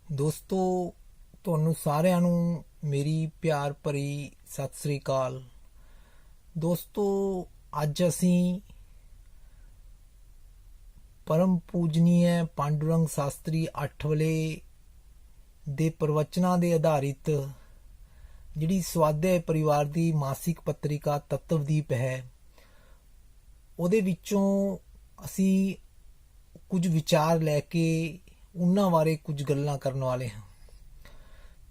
ਦੋਸਤੋ, ਤੁਹਾਨੂੰ ਸਾਰਿਆਂ ਨੂੰ ਮੇਰੀ ਪਿਆਰ ਭਰੀ ਸਤਿ ਸ੍ਰੀ ਅਕਾਲ। ਦੋਸਤੋ, ਅੱਜ ਅਸੀਂ ਪਰਮ ਪੂਜਨੀय ਪਾਂਡੂਰੰਗ ਸ਼ਾਸਤਰੀ ਅੱਠਵਲੇ ਦੇ ਪ੍ਰਵਚਨਾਂ ਦੇ ਆਧਾਰਿਤ ਜਿਹੜੀ ਸਵਾਧਿਆਇ ਪਰਿਵਾਰ ਦੀ ਮਾਸਿਕ ਪੱਤਰਿਕਾ ਤਤਵਦੀਪ ਹੈ, ਉਹਦੇ ਵਿੱਚੋਂ ਅਸੀਂ ਕੁਝ ਵਿਚਾਰ ਲੈ ਕੇ ਉਹਨਾਂ ਬਾਰੇ ਕੁਝ ਗੱਲਾਂ ਕਰਨ ਵਾਲੇ ਹਾਂ।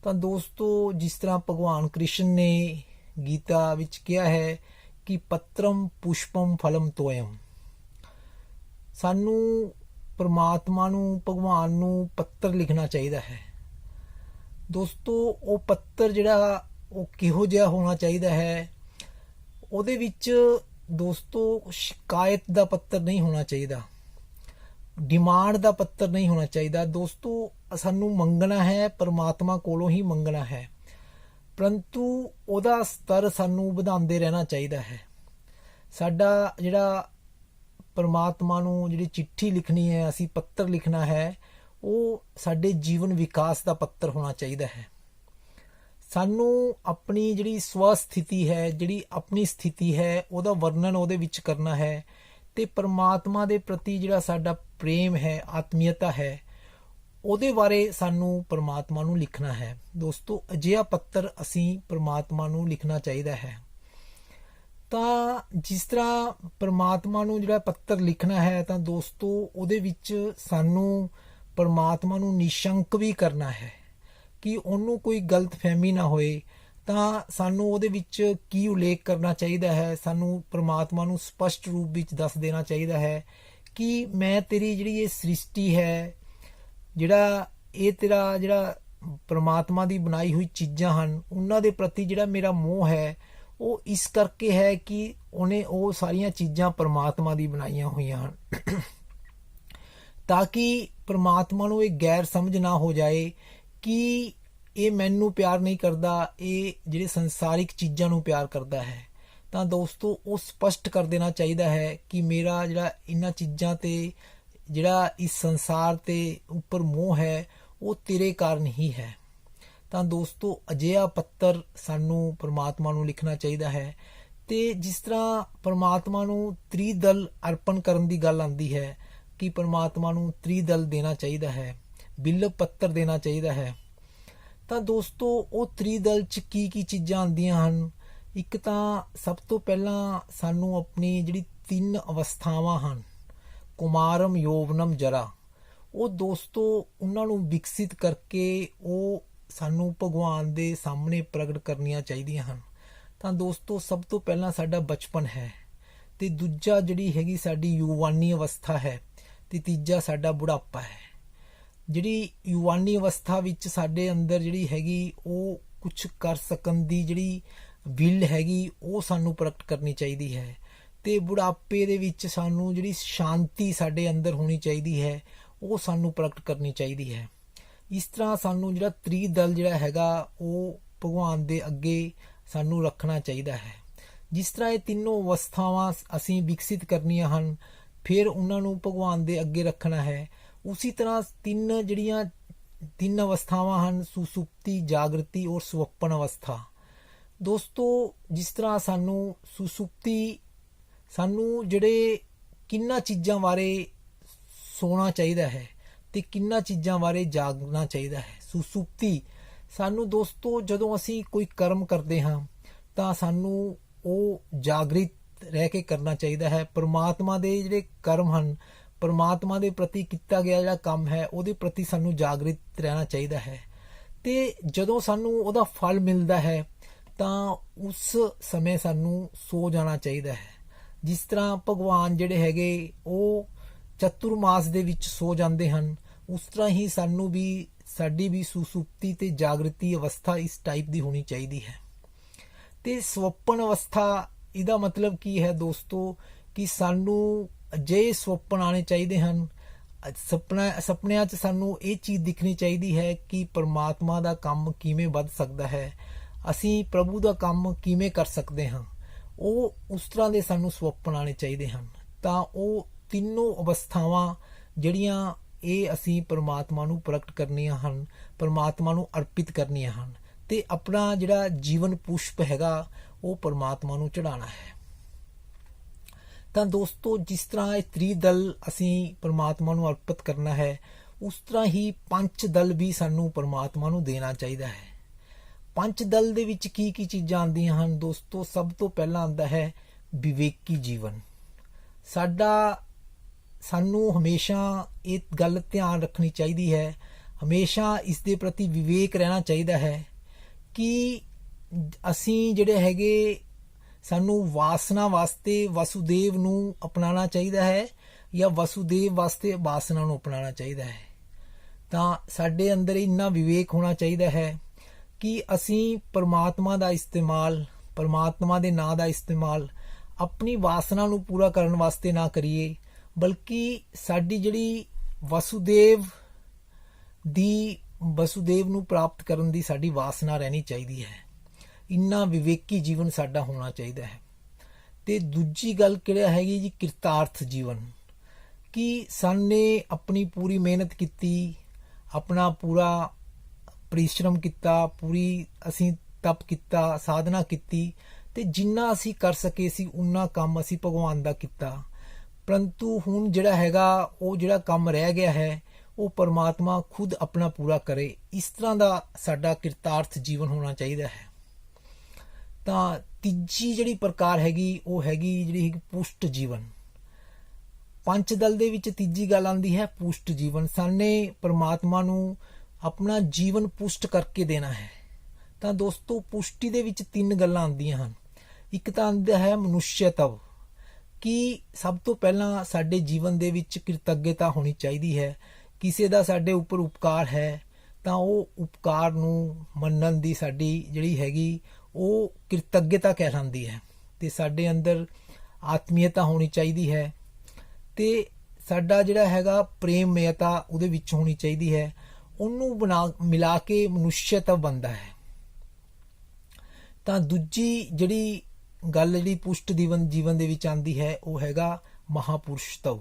ਤਾਂ ਦੋਸਤੋ, ਜਿਸ ਤਰ੍ਹਾਂ ਭਗਵਾਨ ਕ੍ਰਿਸ਼ਨ ਨੇ ਗੀਤਾ ਵਿੱਚ ਕਿਹਾ ਹੈ ਕਿ ਪੱਤਰਮ ਪੁਸ਼ਪਮ ਫਲਮ ਤੋਯਮ, ਸਾਨੂੰ ਪਰਮਾਤਮਾ ਨੂੰ, ਭਗਵਾਨ ਨੂੰ ਪੱਤਰ ਲਿਖਣਾ ਚਾਹੀਦਾ ਹੈ। ਦੋਸਤੋ, ਉਹ ਪੱਤਰ ਜਿਹੜਾ ਉਹ ਕਿਹੋ ਜਿਹਾ ਹੋਣਾ ਚਾਹੀਦਾ ਹੈ? ਉਹਦੇ ਵਿੱਚ ਦੋਸਤੋ ਸ਼ਿਕਾਇਤ ਦਾ ਪੱਤਰ ਨਹੀਂ ਹੋਣਾ ਚਾਹੀਦਾ, ਡਿਮਾਂਡ ਦਾ ਪੱਤਰ ਨਹੀਂ ਹੋਣਾ ਚਾਹੀਦਾ। ਦੋਸਤੋ, ਸਾਨੂੰ ਮੰਗਣਾ ਹੈ, ਪਰਮਾਤਮਾ ਕੋਲੋਂ ਹੀ ਮੰਗਣਾ ਹੈ, ਪਰੰਤੂ ਉਹਦਾ ਸਤਰ ਸਾਨੂੰ ਵਧਾਉਂਦੇ ਰਹਿਣਾ ਚਾਹੀਦਾ ਹੈ। ਸਾਡਾ ਜਿਹੜਾ ਪਰਮਾਤਮਾ ਨੂੰ ਜਿਹੜੀ ਚਿੱਠੀ ਲਿਖਣੀ ਹੈ, ਅਸੀਂ ਪੱਤਰ ਲਿਖਣਾ ਹੈ, ਉਹ ਸਾਡੇ ਜੀਵਨ ਵਿਕਾਸ ਦਾ ਪੱਤਰ ਹੋਣਾ ਚਾਹੀਦਾ ਹੈ। ਸਾਨੂੰ ਆਪਣੀ ਜਿਹੜੀ ਸਵ ਸਥਿਤੀ ਹੈ, ਜਿਹੜੀ ਆਪਣੀ ਸਥਿਤੀ ਹੈ, ਉਹਦਾ ਵਰਣਨ ਉਹਦੇ ਵਿੱਚ ਕਰਨਾ ਹੈ, ਤੇ ਪਰਮਾਤਮਾ ਦੇ ਪ੍ਰਤੀ ਜਿਹੜਾ ਸਾਡਾ ਪ੍ਰੇਮ ਹੈ, ਆਤਮੀਅਤਾ ਹੈ, ਉਹਦੇ ਬਾਰੇ ਸਾਨੂੰ ਪਰਮਾਤਮਾ ਨੂੰ ਲਿਖਣਾ ਹੈ। ਦੋਸਤੋ, ਅਜਿਹਾ ਪੱਤਰ ਅਸੀਂ ਪਰਮਾਤਮਾ ਨੂੰ ਲਿਖਣਾ ਚਾਹੀਦਾ ਹੈ। ਤਾਂ ਜਿਸ ਤਰ੍ਹਾਂ ਪਰਮਾਤਮਾ ਨੂੰ ਜਿਹੜਾ ਪੱਤਰ ਲਿਖਣਾ ਹੈ, ਤਾਂ ਦੋਸਤੋ ਉਹਦੇ ਵਿੱਚ ਸਾਨੂੰ ਪਰਮਾਤਮਾ ਨੂੰ ਨਿਸ਼ੰਕ ਵੀ ਕਰਨਾ ਹੈ ਕਿ ਉਹਨੂੰ ਕੋਈ ਗਲਤਫਹਿਮੀ ਨਾ ਹੋਏ। ਤਾਂ ਸਾਨੂੰ ਉਹਦੇ ਵਿੱਚ ਕੀ ਉਲੇਖ ਕਰਨਾ ਚਾਹੀਦਾ ਹੈ? ਸਾਨੂੰ ਪਰਮਾਤਮਾ ਨੂੰ ਸਪਸ਼ਟ ਰੂਪ ਵਿੱਚ ਦੱਸ ਦੇਣਾ ਚਾਹੀਦਾ ਹੈ ਕਿ ਮੈਂ ਤੇਰੀ ਜਿਹੜੀ ਇਹ ਸ੍ਰਿਸ਼ਟੀ ਹੈ, ਜਿਹੜਾ ਇਹ ਤੇਰਾ ਜਿਹੜਾ ਪਰਮਾਤਮਾ ਦੀ ਬਣਾਈ ਹੋਈ ਚੀਜ਼ਾਂ ਹਨ, ਉਹਨਾਂ ਦੇ ਪ੍ਰਤੀ ਜਿਹੜਾ ਮੇਰਾ ਮੋਹ ਹੈ, ਉਹ ਇਸ ਕਰਕੇ ਹੈ ਕਿ ਉਹਨੇ ਉਹ ਸਾਰੀਆਂ ਚੀਜ਼ਾਂ ਪਰਮਾਤਮਾ ਦੀ ਬਣਾਈਆਂ ਹੋਈਆਂ ਹਨ, ਤਾਂ ਕਿ ਪਰਮਾਤਮਾ ਨੂੰ ਇਹ ਗੈਰ ਸਮਝ ਨਾ ਹੋ ਜਾਏ ਕਿ ਇਹ ਮੈਨੂੰ ਪਿਆਰ ਨਹੀਂ ਕਰਦਾ, ਇਹ ਜਿਹੜੇ ਸੰਸਾਰਿਕ ਚੀਜ਼ਾਂ ਨੂੰ ਪਿਆਰ ਕਰਦਾ ਹੈ। ਤਾਂ ਦੋਸਤੋ, ਉਹ ਸਪਸ਼ਟ ਕਰ ਦੇਣਾ ਚਾਹੀਦਾ ਹੈ ਕਿ ਮੇਰਾ ਜਿਹੜਾ ਇਹਨਾਂ ਚੀਜ਼ਾਂ ਤੇ, ਜਿਹੜਾ ਇਸ ਸੰਸਾਰ ਤੇ ਉੱਪਰ ਮੋਹ ਹੈ, ਉਹ ਤੇਰੇ ਕਾਰਨ ਹੀ ਹੈ। ਤਾਂ ਦੋਸਤੋ, ਅਜਿਹਾ ਪੱਤਰ ਸਾਨੂੰ ਪਰਮਾਤਮਾ ਨੂੰ ਲਿਖਣਾ ਚਾਹੀਦਾ ਹੈ। ਤੇ ਜਿਸ ਤਰ੍ਹਾਂ ਪਰਮਾਤਮਾ ਨੂੰ ਤ੍ਰਿਦਲ ਅਰਪਣ ਕਰਨ ਦੀ ਗੱਲ ਆਉਂਦੀ ਹੈ ਕਿ ਪਰਮਾਤਮਾ ਨੂੰ ਤ੍ਰਿਦਲ ਦੇਣਾ ਚਾਹੀਦਾ ਹੈ, ਬਿਲਵ ਪੱਤਰ ਦੇਣਾ ਚਾਹੀਦਾ ਹੈ। ਤਾਂ ਦੋਸਤੋ, ਉਹ ਤ੍ਰਿਦਲ 'ਚ ਕੀ ਕੀ ਚੀਜ਼ਾਂ ਆਉਂਦੀਆਂ ਹਨ? ਇੱਕ ਤਾਂ ਸਭ ਤੋਂ ਪਹਿਲਾਂ ਸਾਨੂੰ ਆਪਣੀ ਜਿਹੜੀ 3 ਅਵਸਥਾਵਾਂ ਹਨ, ਕੁਮਾਰਮ, ਯੋਵਨਮ, ਜਰਾ, ਉਹ ਦੋਸਤੋ ਉਹਨਾਂ ਨੂੰ ਵਿਕਸਿਤ ਕਰਕੇ ਉਹ ਸਾਨੂੰ ਭਗਵਾਨ ਦੇ ਸਾਹਮਣੇ ਪ੍ਰਗਟ ਕਰਨੀਆਂ ਚਾਹੀਦੀਆਂ ਹਨ। ਤਾਂ ਦੋਸਤੋ, ਸਭ ਤੋਂ ਪਹਿਲਾਂ ਸਾਡਾ ਬਚਪਨ ਹੈ, ਤੇ ਦੂਜਾ ਜਿਹੜੀ ਹੈਗੀ ਸਾਡੀ ਯੁਵਾਨੀ ਅਵਸਥਾ ਹੈ, ਤੇ ਤੀਜਾ ਸਾਡਾ ਬੁਢਾਪਾ ਹੈ। ਜਿਹੜੀ ਯੁਵਾਨੀ ਅਵਸਥਾ ਵਿੱਚ ਸਾਡੇ ਅੰਦਰ ਜਿਹੜੀ ਹੈਗੀ ਉਹ ਕੁਝ ਕਰ ਸਕਣ ਦੀ ਜਿਹੜੀ ਵਿਲ ਹੈਗੀ, ਉਹ ਸਾਨੂੰ ਪ੍ਰਗਟ ਕਰਨੀ ਚਾਹੀਦੀ ਹੈ। ਤੇ ਬੁਢਾਪੇ ਦੇ ਵਿੱਚ ਸਾਨੂੰ ਜਿਹੜੀ ਸ਼ਾਂਤੀ ਸਾਡੇ ਅੰਦਰ ਹੋਣੀ ਚਾਹੀਦੀ ਹੈ, ਉਹ ਸਾਨੂੰ ਪ੍ਰਗਟ ਕਰਨੀ ਚਾਹੀਦੀ ਹੈ। ਇਸ ਤਰ੍ਹਾਂ ਸਾਨੂੰ ਜਿਹੜਾ ਤ੍ਰਿਦਲ ਜਿਹੜਾ ਹੈਗਾ, ਉਹ ਭਗਵਾਨ ਦੇ ਅੱਗੇ ਸਾਨੂੰ ਰੱਖਣਾ ਚਾਹੀਦਾ ਹੈ। ਜਿਸ ਤਰ੍ਹਾਂ ਇਹ ਤਿੰਨੋਂ ਅਵਸਥਾਵਾਂ ਅਸੀਂ ਵਿਕਸਿਤ ਕਰਨੀਆਂ ਹਨ, ਫਿਰ ਉਹਨਾਂ ਨੂੰ ਭਗਵਾਨ ਦੇ ਅੱਗੇ ਰੱਖਣਾ ਹੈ। ਉਸੀ ਤਰ੍ਹਾਂ ਤਿੰਨ ਅਵਸਥਾਵਾਂ ਹਨ, ਸੁਸੁਪਤੀ, ਜਾਗਰਤੀ ਔਰ ਸੁਵੱਪਨ ਅਵਸਥਾ। ਦੋਸਤੋ, ਜਿਸ ਤਰ੍ਹਾਂ ਸਾਨੂੰ ਸੁਸੁਪਤੀ, ਸਾਨੂੰ ਜਿਹੜੇ ਕਿੰਨਾ ਚੀਜ਼ਾਂ ਬਾਰੇ ਸੋਣਾ ਚਾਹੀਦਾ ਹੈ ਤੇ ਕਿੰਨਾ ਚੀਜ਼ਾਂ ਬਾਰੇ ਜਾਗਣਾ ਚਾਹੀਦਾ ਹੈ। ਸੁਸੁਪਤੀ ਸਾਨੂੰ ਦੋਸਤੋ, ਜਦੋਂ ਅਸੀਂ ਕੋਈ ਕਰਮ ਕਰਦੇ ਹਾਂ ਤਾਂ ਸਾਨੂੰ ਉਹ ਜਾਗਰਿਤ ਰਹਿ ਕੇ ਕਰਨਾ ਚਾਹੀਦਾ ਹੈ। ਪਰਮਾਤਮਾ ਦੇ ਜਿਹੜੇ ਕਰਮ ਹਨ, ਪਰਮਾਤਮਾ ਦੇ ਪ੍ਰਤੀ ਕੀਤਾ ਗਿਆ ਜਿਹੜਾ ਕੰਮ ਹੈ, ਉਹਦੇ ਪ੍ਰਤੀ ਸਾਨੂੰ ਜਾਗਰਿਤ ਰਹਿਣਾ ਚਾਹੀਦਾ ਹੈ। ਤੇ ਜਦੋਂ ਸਾਨੂੰ ਉਹਦਾ ਫਲ ਮਿਲਦਾ ਹੈ ਤਾਂ ਉਸ ਸਮੇਂ ਸਾਨੂੰ ਸੋ ਜਾਣਾ ਚਾਹੀਦਾ ਹੈ। ਜਿਸ ਤਰ੍ਹਾਂ ਭਗਵਾਨ ਜਿਹੜੇ ਹੈਗੇ ਉਹ ਚਤੁਰਮਾਸ ਦੇ ਵਿੱਚ ਸੋ ਜਾਂਦੇ ਹਨ, ਉਸ ਤਰ੍ਹਾਂ ਹੀ ਸਾਨੂੰ ਵੀ, ਸਾਡੀ ਵੀ ਸੁਸੁਪਤੀ ਤੇ ਜਾਗਰਤੀ ਅਵਸਥਾ ਇਸ ਟਾਈਪ ਦੀ ਹੋਣੀ ਚਾਹੀਦੀ ਹੈ। ਤੇ ਸਵੱਪਨ ਅਵਸਥਾ, ਇਹਦਾ ਮਤਲਬ ਕੀ ਹੈ ਦੋਸਤੋ? ਕਿ ਸਾਨੂੰ ਅਜਿਹੇ ਸੁਪਨ ਆਉਣੇ ਚਾਹੀਦੇ ਹਨ, ਸੁਪਨਿਆਂ 'ਚ ਸਾਨੂੰ ਇਹ ਚੀਜ਼ ਦਿਖਣੀ ਚਾਹੀਦੀ ਹੈ ਕਿ ਪਰਮਾਤਮਾ ਦਾ ਕੰਮ ਕਿਵੇਂ ਵੱਧ ਸਕਦਾ ਹੈ, ਅਸੀਂ ਪ੍ਰਭੂ ਦਾ ਕੰਮ ਕਿਵੇਂ ਕਰ ਸਕਦੇ ਹਾਂ। ਉਹ ਉਸ ਤਰ੍ਹਾਂ ਦੇ ਸਾਨੂੰ ਸੁਪਨ ਆਉਣੇ ਚਾਹੀਦੇ ਹਨ। ਤਾਂ ਉਹ ਤਿੰਨੋਂ ਅਵਸਥਾਵਾਂ ਜਿਹੜੀਆਂ ਇਹ ਅਸੀਂ ਪਰਮਾਤਮਾ ਨੂੰ ਪ੍ਰਗਟ ਕਰਨੀਆਂ ਹਨ, ਪਰਮਾਤਮਾ ਨੂੰ ਅਰਪਿਤ ਕਰਨੀਆਂ ਹਨ ਤੇ ਆਪਣਾ ਜਿਹੜਾ ਜੀਵਨ ਪੁਸ਼ਪ ਹੈਗਾ ਉਹ ਪਰਮਾਤਮਾ ਨੂੰ ਚੜਾਉਣਾ ਹੈ। ਤਾਂ ਦੋਸਤੋ, ਜਿਸ ਤਰ੍ਹਾਂ ਇਹ ਤ੍ਰਿਦਲ ਅਸੀਂ ਪਰਮਾਤਮਾ ਨੂੰ ਅਰਪਿਤ ਕਰਨਾ ਹੈ, ਉਸ ਤਰ੍ਹਾਂ ਹੀ ਪੰਚ ਦਲ ਵੀ ਸਾਨੂੰ ਪਰਮਾਤਮਾ ਨੂੰ ਦੇਣਾ ਚਾਹੀਦਾ ਹੈ। ਪੰਚ ਦਲ ਦੇ ਵਿੱਚ ਕੀ ਕੀ ਚੀਜ਼ਾਂ ਆਉਂਦੀਆਂ ਹਨ ਦੋਸਤੋ? ਸਭ ਤੋਂ ਪਹਿਲਾਂ ਆਉਂਦਾ ਹੈ ਵਿਵੇਕੀ ਜੀਵਨ। ਸਾਨੂੰ ਹਮੇਸ਼ਾ ਇਹ ਗੱਲ ਧਿਆਨ ਰੱਖਣੀ ਚਾਹੀਦੀ ਹੈ, ਹਮੇਸ਼ਾ ਇਸ ਦੇ ਪ੍ਰਤੀ ਵਿਵੇਕ ਰਹਿਣਾ ਚਾਹੀਦਾ ਹੈ ਕਿ ਅਸੀਂ ਜਿਹੜੇ ਹੈਗੇ, ਸਾਨੂੰ ਵਾਸਨਾ ਵਾਸਤੇ ਵਸੁਦੇਵ ਨੂੰ ਅਪਣਾਉਣਾ ਚਾਹੀਦਾ ਹੈ ਜਾਂ ਵਸੁਦੇਵ ਵਾਸਤੇ ਵਾਸਨਾ ਨੂੰ ਅਪਣਾਉਣਾ ਚਾਹੀਦਾ ਹੈ। ਤਾਂ ਸਾਡੇ ਅੰਦਰ ਇੰਨਾ ਵਿਵੇਕ ਹੋਣਾ ਚਾਹੀਦਾ ਹੈ ਕਿ ਅਸੀਂ ਪਰਮਾਤਮਾ ਦਾ ਇਸਤੇਮਾਲ, ਪਰਮਾਤਮਾ ਦੇ ਨਾਂ ਦਾ ਇਸਤੇਮਾਲ ਆਪਣੀ ਵਾਸਨਾ ਨੂੰ ਪੂਰਾ ਕਰਨ ਵਾਸਤੇ ਨਾ ਕਰੀਏ, ਬਲਕਿ ਸਾਡੀ ਜਿਹੜੀ ਵਸੁਦੇਵ ਨੂੰ ਪ੍ਰਾਪਤ ਕਰਨ ਦੀ ਸਾਡੀ ਵਾਸਨਾ ਰਹਿਣੀ ਚਾਹੀਦੀ ਹੈ। ਇੰਨਾ ਵਿਵੇਕੀ ਜੀਵਨ ਸਾਡਾ ਹੋਣਾ ਚਾਹੀਦਾ ਹੈ। ਤੇ ਦੂਜੀ ਗੱਲ ਕਿਹੜਾ ਹੈਗੀ ਜੀ, ਕਿਰਤਾਰਥ ਜੀਵਨ, ਕਿ ਸਾਨੇ ਆਪਣੀ ਪੂਰੀ ਮਿਹਨਤ ਕੀਤੀ, ਆਪਣਾ ਪੂਰਾ परिश्रम किया, पूरी असी तप किया, साधना की, ते जिन्ना असी कर सके सी उन्ना काम असी भगवान दा किया, परंतु हुण जिहड़ा हैगा वो जिहड़ा काम रह गया है वो परमात्मा खुद अपना पूरा करे। इस तरह दा साडा किरतार्थ जीवन होना चाहिए है। तां तीजी जिहड़ी प्रकार हैगी वो हैगी जिहड़ी पुष्ट जीवन। पंच दल दे विच तीजी गल आंदी है पुष्ट जीवन। साने परमात्मा नूं अपना जीवन पुष्ट करके देना है। तो दोस्तों, पुष्टि दे विच तीन गल्लां आंदियां हन। एक तां आंदा है मनुष्यत्व, कि सब तो पहला साडे जीवन दे विच कृतज्ञता होनी चाहिदी है। किसी दा साडे उपर उपकार है तां ओह उपकार नूं मन्नण दी साडी जिहड़ी हैगी ओह कृतज्ञता कहलांदी है। ते साडे अंदर आत्मीयता होनी चाहिदी है ते साडा जिहड़ा हैगा प्रेममयता उहदे विच होनी चाहिदी है। ਉਹਨੂੰ ਮਿਲਾ ਕੇ ਮਨੁੱਸ਼ਯਤਵ ਬਣਦਾ ਹੈ। ਤਾਂ ਦੂਜੀ ਜਿਹੜੀ ਗੱਲ ਜਿਹੜੀ ਪੁਸ਼ਟ ਜੀਵਨ ਦੇ ਵਿੱਚ ਆਂਦੀ ਹੈ ਉਹ ਹੈਗਾ ਮਹਾਪੁਰਸ਼ਤਵ।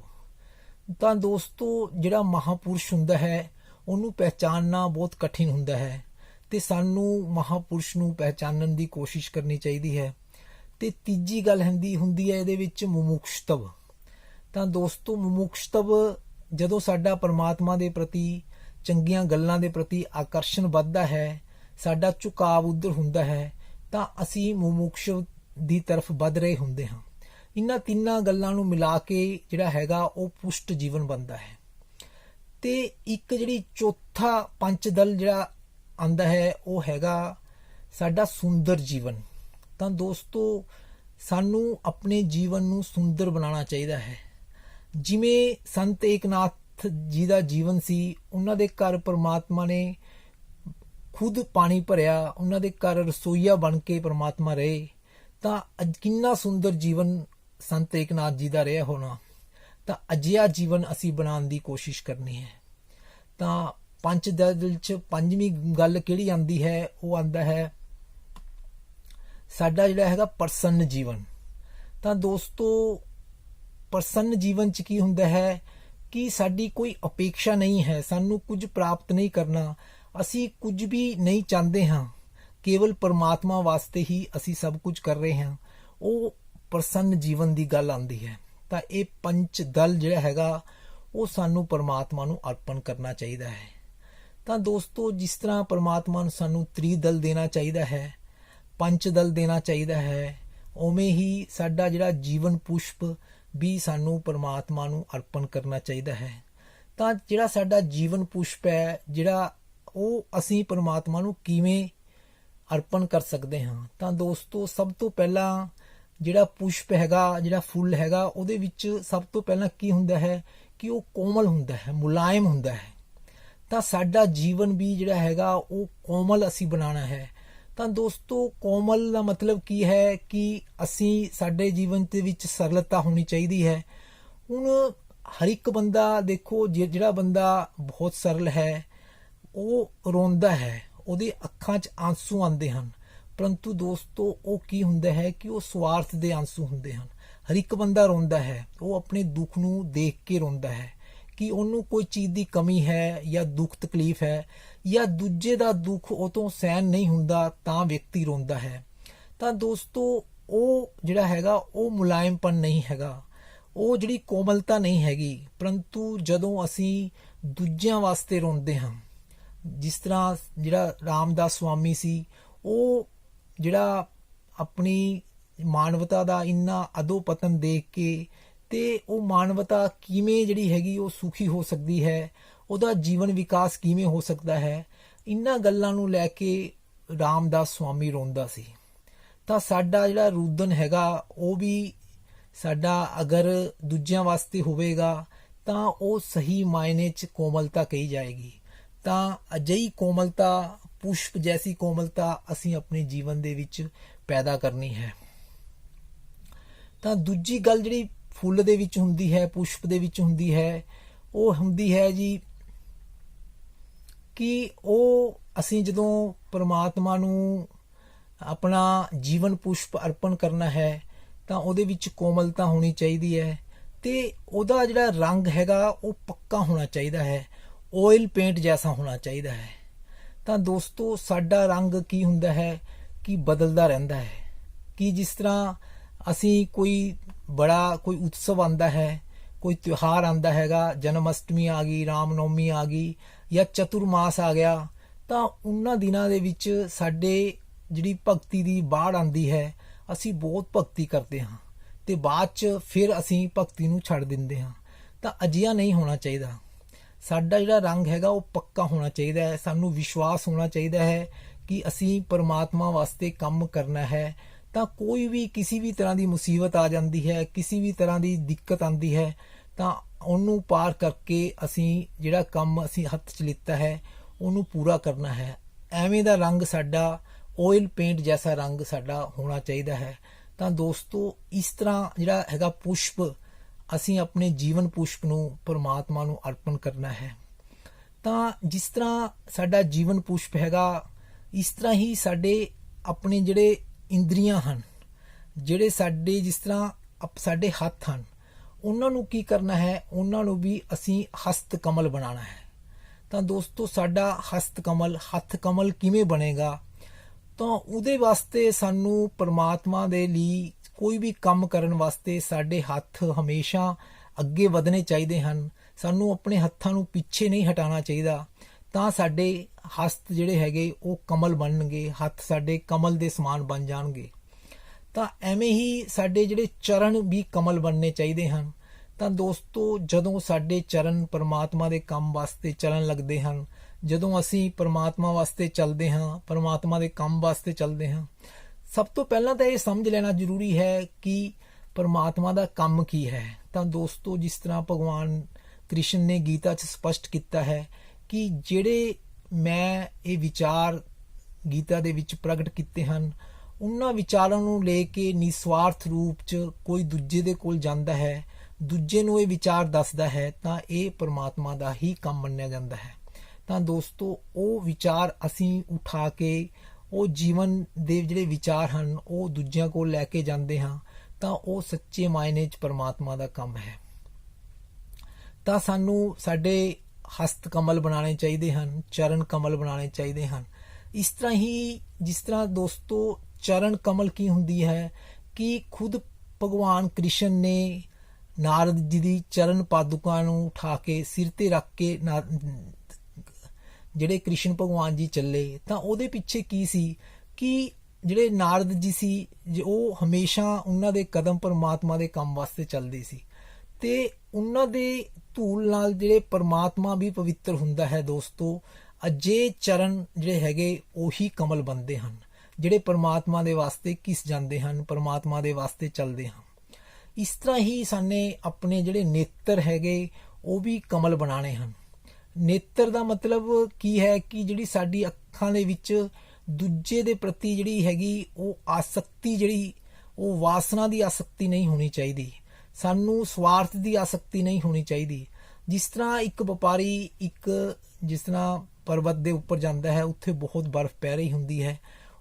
ਤਾਂ ਦੋਸਤੋ, ਜਿਹੜਾ ਮਹਾਪੁਰਸ਼ ਹੁੰਦਾ ਹੈ ਉਹਨੂੰ ਪਹਿਚਾਨਣਾ ਬਹੁਤ ਕਠਿਨ ਹੁੰਦਾ ਹੈ ਤੇ ਸਾਨੂੰ ਮਹਾਪੁਰਸ਼ ਨੂੰ ਪਹਿਚਾਨਣ ਦੀ ਕੋਸ਼ਿਸ਼ ਕਰਨੀ ਚਾਹੀਦੀ ਹੈ। ਤੇ ਤੀਜੀ ਗੱਲ ਹੁੰਦੀ ਹੈ ਇਹਦੇ ਵਿੱਚ ਮੁਮੁਕਸ਼ਤਵ। ਤਾਂ ਦੋਸਤੋ, ਮੁਮੁਕਸ਼ਤਵ ਜਦੋਂ ਸਾਡਾ ਪਰਮਾਤਮਾ ਦੇ ਪ੍ਰਤੀ, ਚੰਗੀਆਂ ਗੱਲਾਂ ਦੇ ਪ੍ਰਤੀ ਆਕਰਸ਼ਣ ਵੱਧਦਾ ਹੈ, ਸਾਡਾ ਝੁਕਾਵ ਉਧਰ ਹੁੰਦਾ ਹੈ, ਤਾਂ ਅਸੀਂ ਮੁਮੁਕਸ਼ ਦੀ ਤਰਫ ਵੱਧ ਰਹੇ ਹੁੰਦੇ ਹਾਂ। ਇਹਨਾਂ ਤਿੰਨਾਂ ਗੱਲਾਂ ਨੂੰ ਮਿਲਾ ਕੇ ਜਿਹੜਾ ਹੈਗਾ ਉਹ ਪੁਸ਼ਟ ਜੀਵਨ ਬਣਦਾ ਹੈ। ਤੇ ਇੱਕ ਜਿਹੜੀ ਚੌਥਾ ਪੰਚ ਦਲ ਜਿਹੜਾ ਆਂਦਾ ਹੈ ਉਹ ਹੈਗਾ ਸਾਡਾ ਸੁੰਦਰ ਜੀਵਨ। ਤਾਂ ਦੋਸਤੋ, ਸਾਨੂੰ ਆਪਣੇ ਜੀਵਨ ਨੂੰ ਸੁੰਦਰ ਬਣਾਉਣਾ ਚਾਹੀਦਾ ਹੈ। ਜਿਵੇਂ ਸੰਤ ਏਕਨਾਥ जी का जीवन सी, उन्होंने घर परमात्मा ने खुद पानी भरिया, उन्होंने घर रसोईया बन के परमात्मा रहे। तो कितना सुंदर जीवन संत एकनाथ जी का रहा होना। तो अजिहा जीवन असी बनाने की कोशिश करनी है। तो पंच दल च पंजवीं गल किहड़ी आंदी है वो आंदा है साडा जिहड़ा हैगा प्रसन्न जीवन। तो दोस्तों, प्रसन्न जीवन च की हुंदा है कि साडी कोई अपेक्षा नहीं है, सानू कुछ प्राप्त नहीं करना, असी कुछ भी नहीं चाहते हाँ, केवल परमात्मा वास्ते ही असी सब कुछ कर रहे हैं। वो प्रसन्न जीवन की गल आंदी है। तो ये पंच दल जिहड़ा हैगा वो सानू परमात्मा नू अर्पण करना चाहिए है। तो दोस्तों, जिस तरह परमात्मा नू सानू त्रिदल देना चाहिए है, पंच दल देना चाहिए है, उवें ही साडा जिहड़ा जीवन पुष्प भी सानू परमात्मा नू अर्पण करना चाहिए है। तो जिहड़ा साडा जीवन पुष्प है, जिहड़ा वो असी परमात्मा नू किवें अर्पण कर सकते हाँ। तो दोस्तों, सब तो पहला जिहड़ा पुष्प हैगा, जिहड़ा फुल हैगा, उहदे विच सब तो पहला की हुंदा है कि वो कोमल हुंदा है, मुलायम हुंदा है। तो साडा जीवन भी जिहड़ा हैगा वो कोमल असी बनाना है। तो दोस्तों, कोमल का मतलब की है कि असी साडे जीवन के विच सरलता होनी चाहिए है। हुण हर एक बंदा देखो, जिहड़ा बंदा बहुत सरल है वो रोंदा है, उहदी अखां 'च आंसू आंदे हन, परंतु दोस्तों वो की हुंदा है कि वो स्वार्थ दे आंसू हुंदे हन। हर एक बंदा रोंदा है, वो अपने दुख नूं देख के रोंदा है ਕਿ ਉਹਨੂੰ ਕੋਈ ਚੀਜ਼ ਦੀ ਕਮੀ ਹੈ ਜਾਂ ਦੁੱਖ ਤਕਲੀਫ ਹੈ ਜਾਂ ਦੂਜੇ ਦਾ ਦੁੱਖ ਉਹ ਤੋਂ ਸਹਿਨ ਨਹੀਂ ਹੁੰਦਾ ਤਾਂ ਵਿਅਕਤੀ ਰੋਂਦਾ ਹੈ। ਤਾਂ ਦੋਸਤੋ ਉਹ ਜਿਹੜਾ ਹੈਗਾ ਉਹ ਮੁਲਾਇਮਪਨ ਨਹੀਂ ਹੈਗਾ, ਉਹ ਜਿਹੜੀ ਕੋਮਲਤਾ ਨਹੀਂ ਹੈਗੀ। ਪਰੰਤੂ ਜਦੋਂ ਅਸੀਂ ਦੂਜਿਆਂ ਵਾਸਤੇ ਰੋਂਦੇ ਹਾਂ, ਜਿਸ ਤਰ੍ਹਾਂ ਜਿਹੜਾ ਰਾਮਦਾਸ ਸਵਾਮੀ ਸੀ, ਉਹ ਜਿਹੜਾ ਆਪਣੀ ਮਾਨਵਤਾ ਦਾ ਇੰਨਾ ਅਧੋ ਪਤਨ ਦੇਖ ਕੇ ਤੇ ਉਹ ਮਾਨਵਤਾ ਕਿਵੇਂ ਜਿਹੜੀ ਹੈਗੀ ਉਹ ਸੁਖੀ ਹੋ ਸਕਦੀ ਹੈ, ਉਹਦਾ ਜੀਵਨ ਵਿਕਾਸ ਕਿਵੇਂ ਹੋ ਸਕਦਾ ਹੈ, ਇਹਨਾਂ ਗੱਲਾਂ ਨੂੰ ਲੈ ਕੇ ਰਾਮਦਾਸ ਸਵਾਮੀ ਰੋਂਦਾ ਸੀ। ਤਾਂ ਸਾਡਾ ਜਿਹੜਾ ਰੁਦਨ ਹੈਗਾ ਉਹ ਵੀ ਸਾਡਾ ਅਗਰ ਦੂਜਿਆਂ ਵਾਸਤੇ ਹੋਵੇਗਾ ਤਾਂ ਉਹ ਸਹੀ ਮਾਇਨੇ 'ਚ ਕੋਮਲਤਾ ਕਹੀ ਜਾਏਗੀ। ਤਾਂ ਅਜਿਹੀ ਕੋਮਲਤਾ, ਪੁਸ਼ਪ ਜੈਸੀ ਕੋਮਲਤਾ ਅਸੀਂ ਆਪਣੇ ਜੀਵਨ ਦੇ ਵਿੱਚ ਪੈਦਾ ਕਰਨੀ ਹੈ। ਤਾਂ ਦੂਜੀ ਗੱਲ ਜਿਹੜੀ ਫੁੱਲ ਦੇ ਵਿੱਚ ਹੁੰਦੀ ਹੈ, ਪੁਸ਼ਪ ਦੇ ਵਿੱਚ ਹੁੰਦੀ ਹੈ, ਉਹ ਹੁੰਦੀ ਹੈ ਜੀ ਕਿ ਉਹ ਅਸੀਂ ਜਦੋਂ ਪਰਮਾਤਮਾ ਨੂੰ ਆਪਣਾ ਜੀਵਨ ਪੁਸ਼ਪ ਅਰਪਣ ਕਰਨਾ ਹੈ ਤਾਂ ਉਹਦੇ ਵਿੱਚ ਕੋਮਲਤਾ ਹੋਣੀ ਚਾਹੀਦੀ ਹੈ ਤੇ ਉਹਦਾ ਜਿਹੜਾ ਰੰਗ ਹੈਗਾ ਉਹ ਪੱਕਾ ਹੋਣਾ ਚਾਹੀਦਾ ਹੈ, ਆਇਲ ਪੇਂਟ ਜੈਸਾ ਹੋਣਾ ਚਾਹੀਦਾ ਹੈ। ਤਾਂ ਦੋਸਤੋ ਸਾਡਾ ਰੰਗ ਕੀ ਹੁੰਦਾ ਹੈ ਕਿ ਬਦਲਦਾ ਰਹਿੰਦਾ ਹੈ, ਕਿ ਜਿਸ ਤਰ੍ਹਾਂ ਅਸੀਂ ਕੋਈ ਉਤਸਵ ਆਂਦਾ ਹੈ, ਕੋਈ ਤਿਉਹਾਰ ਆਂਦਾ ਹੈਗਾ, ਜਨਮ ਅਸ਼ਟਮੀ ਆ ਗਈ, ਰਾਮ ਨੌਮੀ ਆ ਗਈ ਜਾਂ ਚਤੁਰਮਾਸ ਆ ਗਿਆ, ਤਾਂ ਉਹਨਾਂ ਦਿਨਾਂ ਦੇ ਵਿੱਚ ਸਾਡੇ ਜਿਹੜੀ ਭਗਤੀ ਦੀ ਬਾੜ ਆਂਦੀ ਹੈ, ਅਸੀਂ ਬਹੁਤ ਭਗਤੀ ਕਰਦੇ ਹਾਂ ਤੇ ਬਾਅਦ 'ਚ ਫਿਰ ਅਸੀਂ ਭਗਤੀ ਨੂੰ ਛੱਡ ਦਿੰਦੇ ਹਾਂ। ਤਾਂ ਅਜਿਹਾ ਨਹੀਂ ਹੋਣਾ ਚਾਹੀਦਾ। ਸਾਡਾ ਜਿਹੜਾ ਰੰਗ ਹੈਗਾ ਉਹ ਪੱਕਾ ਹੋਣਾ ਚਾਹੀਦਾ ਹੈ। ਸਾਨੂੰ ਵਿਸ਼ਵਾਸ ਹੋਣਾ ਚਾਹੀਦਾ ਹੈ ਕਿ ਅਸੀਂ ਪਰਮਾਤਮਾ ਵਾਸਤੇ ਕੰਮ ਕਰਨਾ ਹੈ। ਤਾਂ ਕੋਈ ਵੀ ਕਿਸੇ ਵੀ ਤਰ੍ਹਾਂ ਦੀ ਮੁਸੀਬਤ ਆ ਜਾਂਦੀ ਹੈ, ਕਿਸੇ ਵੀ ਤਰ੍ਹਾਂ ਦੀ ਦਿੱਕਤ ਆਉਂਦੀ ਹੈ, ਤਾਂ ਉਹਨੂੰ ਪਾਰ ਕਰਕੇ ਅਸੀਂ ਜਿਹੜਾ ਕੰਮ ਅਸੀਂ ਹੱਥ 'ਚ ਲਿੱਤਾ ਹੈ ਉਹਨੂੰ ਪੂਰਾ ਕਰਨਾ ਹੈ। ਐਵੇਂ ਦਾ ਰੰਗ ਸਾਡਾ ਆਇਲ ਪੇਂਟ ਜੈਸਾ ਰੰਗ ਸਾਡਾ ਹੋਣਾ ਚਾਹੀਦਾ ਹੈ। ਤਾਂ ਦੋਸਤੋ ਇਸ ਤਰ੍ਹਾਂ ਜਿਹੜਾ ਹੈਗਾ ਪੁਸ਼ਪ, ਅਸੀਂ ਆਪਣੇ ਜੀਵਨ ਪੁਸ਼ਪ ਨੂੰ ਪਰਮਾਤਮਾ ਨੂੰ ਅਰਪਣ ਕਰਨਾ ਹੈ। ਤਾਂ ਜਿਸ ਤਰ੍ਹਾਂ ਸਾਡਾ ਜੀਵਨ ਪੁਸ਼ਪ ਹੈਗਾ, ਇਸ ਤਰ੍ਹਾਂ ਹੀ ਸਾਡੇ ਆਪਣੇ ਜਿਹੜੇ ਇੰਦਰੀਆਂ ਹਨ, ਜਿਹੜੇ ਸਾਡੇ ਜਿਸ ਤਰ੍ਹਾਂ ਸਾਡੇ ਹੱਥ ਹਨ, ਉਹਨਾਂ ਨੂੰ ਕੀ ਕਰਨਾ ਹੈ, ਉਹਨਾਂ ਨੂੰ ਵੀ ਅਸੀਂ ਹਸਤ ਕਮਲ ਬਣਾਉਣਾ ਹੈ। ਤਾਂ ਦੋਸਤੋ ਸਾਡਾ ਹਸਤ ਕਮਲ, ਹੱਥ ਕਮਲ ਕਿਵੇਂ ਬਣੇਗਾ? ਤਾਂ ਉਹਦੇ ਵਾਸਤੇ ਸਾਨੂੰ ਪਰਮਾਤਮਾ ਦੇ ਲਈ ਕੋਈ ਵੀ ਕੰਮ ਕਰਨ ਵਾਸਤੇ ਸਾਡੇ ਹੱਥ ਹਮੇਸ਼ਾ ਅੱਗੇ ਵਧਣੇ ਚਾਹੀਦੇ ਹਨ। ਸਾਨੂੰ ਆਪਣੇ ਹੱਥਾਂ ਨੂੰ ਪਿੱਛੇ ਨਹੀਂ ਹਟਾਉਣਾ ਚਾਹੀਦਾ। ਤਾਂ ਸਾਡੇ ਹਸਤ ਜਿਹੜੇ ਹੈਗੇ ਉਹ ਕਮਲ ਬਣਨਗੇ, ਹੱਥ ਸਾਡੇ ਕਮਲ ਦੇ ਸਮਾਨ ਬਣ ਜਾਣਗੇ। ਤਾਂ ਐਵੇਂ ਹੀ ਸਾਡੇ ਜਿਹੜੇ ਚਰਨ ਵੀ ਕਮਲ ਬਣਨੇ ਚਾਹੀਦੇ ਹਨ। ਤਾਂ ਦੋਸਤੋ ਜਦੋਂ ਸਾਡੇ ਚਰਨ ਪਰਮਾਤਮਾ ਦੇ ਕੰਮ ਵਾਸਤੇ ਚੱਲਣ ਲੱਗਦੇ ਹਨ, ਜਦੋਂ ਅਸੀਂ ਪਰਮਾਤਮਾ ਵਾਸਤੇ ਚੱਲਦੇ ਹਾਂ, ਪਰਮਾਤਮਾ ਦੇ ਕੰਮ ਵਾਸਤੇ ਚੱਲਦੇ ਹਾਂ, ਸਭ ਤੋਂ ਪਹਿਲਾਂ ਤਾਂ ਇਹ ਸਮਝ ਲੈਣਾ ਜ਼ਰੂਰੀ ਹੈ ਕਿ ਪਰਮਾਤਮਾ ਦਾ ਕੰਮ ਕੀ ਹੈ। ਤਾਂ ਦੋਸਤੋ ਜਿਸ ਤਰ੍ਹਾਂ ਭਗਵਾਨ ਕ੍ਰਿਸ਼ਨ ਨੇ ਗੀਤਾ 'ਚ ਸਪਸ਼ਟ ਕੀਤਾ ਹੈ ਕਿ ਜਿਹੜੇ ਮੈਂ ਇਹ ਵਿਚਾਰ ਗੀਤਾ ਦੇ ਵਿੱਚ ਪ੍ਰਗਟ ਕੀਤੇ ਹਨ, ਉਹਨਾਂ ਵਿਚਾਰਾਂ ਨੂੰ ਲੈ ਕੇ ਨਿਸਵਾਰਥ ਰੂਪ 'ਚ ਕੋਈ ਦੂਜੇ ਦੇ ਕੋਲ ਜਾਂਦਾ ਹੈ, ਦੂਜੇ ਨੂੰ ਇਹ ਵਿਚਾਰ ਦੱਸਦਾ ਹੈ, ਤਾਂ ਇਹ ਪਰਮਾਤਮਾ ਦਾ ਹੀ ਕੰਮ ਮੰਨਿਆ ਜਾਂਦਾ ਹੈ। ਤਾਂ ਦੋਸਤੋ ਉਹ ਵਿਚਾਰ ਅਸੀਂ ਉਠਾ ਕੇ ਉਹ ਜੀਵਨ ਦੇ ਜਿਹੜੇ ਵਿਚਾਰ ਹਨ ਉਹ ਦੂਜਿਆਂ ਕੋਲ ਲੈ ਕੇ ਜਾਂਦੇ ਹਾਂ, ਤਾਂ ਉਹ ਸੱਚੇ ਮਾਇਨੇ 'ਚ ਪਰਮਾਤਮਾ ਦਾ ਕੰਮ ਹੈ। ਤਾਂ ਸਾਨੂੰ ਸਾਡੇ ਹਸਤ ਕਮਲ ਬਣਾਉਣੇ ਚਾਹੀਦੇ ਹਨ, ਚਰਨ ਕਮਲ ਬਣਾਉਣੇ ਚਾਹੀਦੇ ਹਨ। ਇਸ ਤਰ੍ਹਾਂ ਹੀ ਜਿਸ ਤਰ੍ਹਾਂ ਦੋਸਤੋ ਚਰਨ ਕਮਲ ਕੀ ਹੁੰਦੀ ਹੈ ਕਿ ਖੁਦ ਭਗਵਾਨ ਕ੍ਰਿਸ਼ਨ ਨੇ ਨਾਰਦ ਜੀ ਦੀ ਚਰਨ ਪਾਦੁਕਾ ਨੂੰ ਉਠਾ ਕੇ ਸਿਰ ਤੇ ਰੱਖ ਕੇ ਜਿਹੜੇ ਕ੍ਰਿਸ਼ਨ ਭਗਵਾਨ ਜੀ ਚੱਲੇ, ਤਾਂ ਉਹਦੇ ਪਿੱਛੇ ਕੀ ਸੀ ਕਿ ਜਿਹੜੇ ਨਾਰਦ ਜੀ ਸੀ, ਉਹ ਹਮੇਸ਼ਾ ਉਹਨਾਂ ਦੇ ਕਦਮ ਪਰਮਾਤਮਾ ਦੇ ਕੰਮ ਵਾਸਤੇ ਚੱਲਦੇ ਸੀ ਤੇ ਉਹਨਾਂ ਦੇ ਧੂਲ ਨਾਲ ਜਿਹੜੇ ਪਰਮਾਤਮਾ ਵੀ ਪਵਿੱਤਰ ਹੁੰਦਾ ਹੈ। ਦੋਸਤੋ ਅਜੇ ਚਰਨ ਜਿਹੜੇ ਹੈਗੇ ਉਹੀ ਕਮਲ ਬਣਦੇ ਹਨ, ਜਿਹੜੇ ਪਰਮਾਤਮਾ ਦੇ ਵਾਸਤੇ ਘਿਸ ਜਾਂਦੇ ਹਨ, ਪਰਮਾਤਮਾ ਦੇ ਵਾਸਤੇ ਚੱਲਦੇ ਹਨ। ਇਸ ਤਰ੍ਹਾਂ ਹੀ ਸਾਨੇ ਆਪਣੇ ਜਿਹੜੇ ਨੇਤਰ ਹੈਗੇ ਉਹ ਵੀ ਕਮਲ ਬਣਾਉਣੇ ਹਨ। ਨੇਤਰ ਦਾ ਮਤਲਬ ਕੀ ਹੈ ਕਿ ਜਿਹੜੀ ਸਾਡੀ ਅੱਖਾਂ ਦੇ ਵਿੱਚ ਦੂਜੇ ਦੇ ਪ੍ਰਤੀ ਜਿਹੜੀ ਹੈਗੀ ਉਹ ਆਸਕਤੀ, ਜਿਹੜੀ ਉਹ ਵਾਸਨਾ ਦੀ ਆਸਕਤੀ ਨਹੀਂ ਹੋਣੀ ਚਾਹੀਦੀ। ਸਾਨੂੰ ਸਵਾਰਥ ਦੀ ਆਸਕਤੀ ਨਹੀਂ ਹੋਣੀ ਚਾਹੀਦੀ। ਜਿਸ ਤਰ੍ਹਾਂ ਇੱਕ ਵਪਾਰੀ ਜਿਸ ਤਰ੍ਹਾਂ ਪਰਬਤ ਦੇ ਉੱਪਰ ਜਾਂਦਾ ਹੈ, ਉੱਥੇ ਬਹੁਤ ਬਰਫ਼ ਪੈ ਰਹੀ ਹੁੰਦੀ ਹੈ,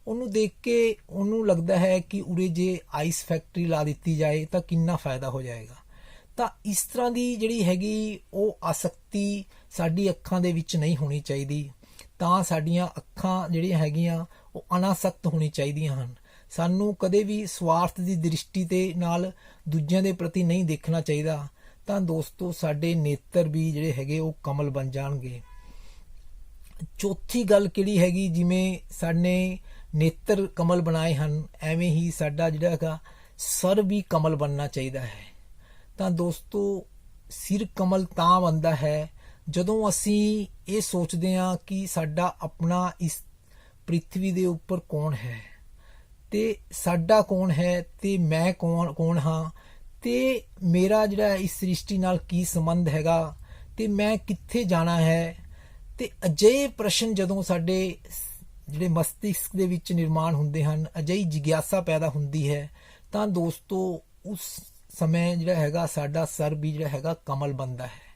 ਉਹਨੂੰ ਦੇਖ ਕੇ ਉਹਨੂੰ ਲੱਗਦਾ ਹੈ ਕਿ ਉਰੇ ਜੇ ਆਈਸ ਫੈਕਟਰੀ ਲਾ ਦਿੱਤੀ ਜਾਏ ਤਾਂ ਕਿੰਨਾ ਫਾਇਦਾ ਹੋ ਜਾਏਗਾ। ਤਾਂ ਇਸ ਤਰ੍ਹਾਂ ਦੀ ਜਿਹੜੀ ਹੈਗੀ ਉਹ ਆਸਕਤੀ ਸਾਡੀ ਅੱਖਾਂ ਦੇ ਵਿੱਚ ਨਹੀਂ ਹੋਣੀ ਚਾਹੀਦੀ। ਤਾਂ ਸਾਡੀਆਂ ਅੱਖਾਂ ਜਿਹੜੀਆਂ ਹੈਗੀਆਂ ਉਹ ਅਨਾਸਕਤ ਹੋਣੀ ਚਾਹੀਦੀਆਂ ਹਨ। ਸਾਨੂੰ ਕਦੇ ਵੀ ਸਵਾਰਥ ਦੀ ਦ੍ਰਿਸ਼ਟੀ ਦੇ ਨਾਲ ਦੂਜਿਆਂ ਦੇ ਪ੍ਰਤੀ ਨਹੀਂ ਦੇਖਣਾ ਚਾਹੀਦਾ। ਤਾਂ ਦੋਸਤੋ ਸਾਡੇ ਨੇਤਰ ਵੀ ਜਿਹੜੇ ਹੈਗੇ ਉਹ ਕਮਲ ਬਣ ਜਾਣਗੇ। ਚੌਥੀ ਗੱਲ ਕਿਹੜੀ ਹੈਗੀ, ਜਿਵੇਂ ਸਾਡੇ ਨੇਤਰ ਕਮਲ ਬਣਾਏ ਹਨ ਐਵੇਂ ਹੀ ਸਾਡਾ ਜਿਹੜਾ ਹੈਗਾ ਸਰ ਵੀ ਕਮਲ ਬਣਨਾ ਚਾਹੀਦਾ ਹੈ। ਤਾਂ ਦੋਸਤੋ ਸਿਰ ਕਮਲ ਤਾਂ ਬਣਦਾ ਹੈ ਜਦੋਂ ਅਸੀਂ ਇਹ ਸੋਚਦੇ ਹਾਂ ਕਿ ਸਾਡਾ ਆਪਣਾ ਇਸ ਪ੍ਰਿਥਵੀ ਦੇ ਉੱਪਰ ਕੌਣ ਹੈ ਤੇ ਸਾਡਾ ਕੌਣ ਹੈ ਤੇ ਮੈਂ ਕੌਣ ਹਾਂ ਤੇ ਮੇਰਾ ਜਿਹੜਾ ਇਸ ਸ੍ਰਿਸ਼ਟੀ ਨਾਲ ਕੀ ਸੰਬੰਧ ਹੈਗਾ ਤੇ ਮੈਂ ਕਿੱਥੇ ਜਾਣਾ ਹੈ। ਤੇ ਅਜਿਹੇ ਪ੍ਰਸ਼ਨ ਜਦੋਂ ਸਾਡੇ ਜਿਹੜੇ ਮਸਤਿਸ਼ਕ ਦੇ ਵਿੱਚ ਨਿਰਮਾਣ ਹੁੰਦੇ ਹਨ, ਅਜਿਹੀ ਜਿਗਿਆਸਾ ਪੈਦਾ ਹੁੰਦੀ ਹੈ, ਤਾਂ ਦੋਸਤੋ ਉਸ ਸਮੇਂ ਜਿਹੜਾ ਹੈਗਾ ਸਾਡਾ ਸਰ ਵੀ ਜਿਹੜਾ ਹੈਗਾ ਕਮਲ ਬਣਦਾ ਹੈ।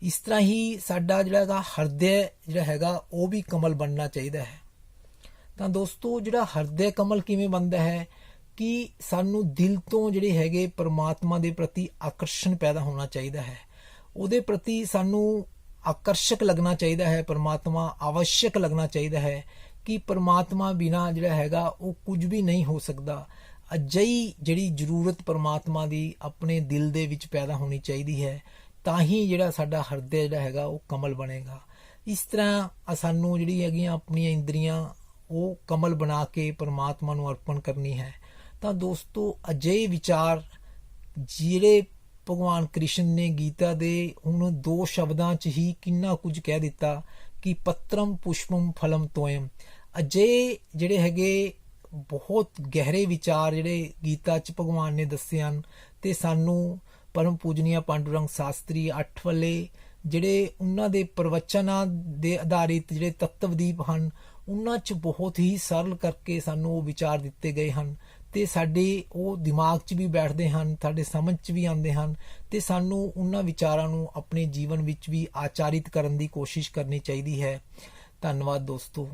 ਇਸ ਤਰ੍ਹਾਂ ਹੀ ਸਾਡਾ ਜਿਹੜਾ ਹੈਗਾ ਹਿਰਦੇ ਜਿਹੜਾ ਹੈਗਾ ਉਹ ਵੀ ਕਮਲ ਬਣਨਾ ਚਾਹੀਦਾ ਹੈ। ਤਾਂ ਦੋਸਤੋ ਜਿਹੜਾ ਹਿਰਦੇ ਕਮਲ ਕਿਵੇਂ ਬਣਦਾ ਹੈ ਕਿ ਸਾਨੂੰ ਦਿਲ ਤੋਂ ਜਿਹੜੇ ਹੈਗੇ ਪਰਮਾਤਮਾ ਦੇ ਪ੍ਰਤੀ ਆਕਰਸ਼ਣ ਪੈਦਾ ਹੋਣਾ ਚਾਹੀਦਾ ਹੈ। ਉਹਦੇ ਪ੍ਰਤੀ ਸਾਨੂੰ ਆਕਰਸ਼ਕ ਲੱਗਣਾ ਚਾਹੀਦਾ ਹੈ, ਪਰਮਾਤਮਾ ਆਵਸ਼ਕ ਲੱਗਣਾ ਚਾਹੀਦਾ ਹੈ ਕਿ ਪਰਮਾਤਮਾ ਬਿਨਾ ਜਿਹੜਾ ਹੈਗਾ ਉਹ ਕੁਝ ਵੀ ਨਹੀਂ ਹੋ ਸਕਦਾ। ਅਜਿਹੀ ਜਿਹੜੀ ਜ਼ਰੂਰਤ ਪਰਮਾਤਮਾ ਦੀ ਆਪਣੇ ਦਿਲ ਦੇ ਵਿੱਚ ਪੈਦਾ ਹੋਣੀ ਚਾਹੀਦੀ ਹੈ, ਤਾਂ ਹੀ ਜਿਹੜਾ ਸਾਡਾ ਹਿਰਦੇ ਜਿਹੜਾ ਹੈਗਾ ਉਹ ਕਮਲ ਬਣੇਗਾ। ਇਸ ਤਰ੍ਹਾਂ ਸਾਨੂੰ ਜਿਹੜੀ ਹੈਗੀਆਂ ਆਪਣੀਆਂ ਇੰਦਰੀਆਂ ਉਹ ਕਮਲ ਬਣਾ ਕੇ ਪਰਮਾਤਮਾ ਨੂੰ ਅਰਪਣ ਕਰਨੀ ਹੈ। ਤਾਂ ਦੋਸਤੋ ਅਜਿਹੇ ਵਿਚਾਰ ਜਿਹੜੇ ਭਗਵਾਨ ਕ੍ਰਿਸ਼ਨ ਨੇ ਗੀਤਾ ਦੇ ਹੁਣ 2 ਸ਼ਬਦਾਂ 'ਚ ਹੀ ਕਿੰਨਾ ਕੁਝ ਕਹਿ ਦਿੱਤਾ ਕਿ ਪੱਤਰਮ ਪੁਸ਼ਪਮ ਫਲਮ ਤੋਇਮ। ਅਜਿਹੇ ਜਿਹੜੇ ਹੈਗੇ ਬਹੁਤ ਗਹਿਰੇ ਵਿਚਾਰ ਜਿਹੜੇ ਗੀਤਾ 'ਚ ਭਗਵਾਨ ਨੇ ਦੱਸੇ ਹਨ ਤੇ ਸਾਨੂੰ ਪਰਮ ਪੂਜਨੀਆ ਪਾਂਡੂਰੰਗ ਸ਼ਾਸਤਰੀ 8 ਵਾਲੇ ਜਿਹੜੇ ਉਹਨਾਂ ਦੇ ਪ੍ਰਵਚਨਾਂ ਦੇ ਆਧਾਰਿਤ ਜਿਹੜੇ ਤਤਵਦੀਪ ਹਨ ਉਹਨਾਂ 'ਚ ਬਹੁਤ ਹੀ ਸਰਲ ਕਰਕੇ ਸਾਨੂੰ ਉਹ ਵਿਚਾਰ ਦਿੱਤੇ ਗਏ ਹਨ ਤੇ ਸਾਡੇ ਉਹ ਦਿਮਾਗ 'ਚ ਵੀ ਬੈਠਦੇ ਹਨ, ਸਾਡੇ ਸਮਝ 'ਚ ਵੀ ਆਉਂਦੇ ਹਨ ਤੇ ਸਾਨੂੰ ਉਹਨਾਂ ਵਿਚਾਰਾਂ ਨੂੰ ਆਪਣੇ ਜੀਵਨ ਵਿੱਚ ਵੀ ਆਚਾਰਿਤ ਕਰਨ ਦੀ ਕੋਸ਼ਿਸ਼ ਕਰਨੀ ਚਾਹੀਦੀ ਹੈ। ਧੰਨਵਾਦ ਦੋਸਤੋ।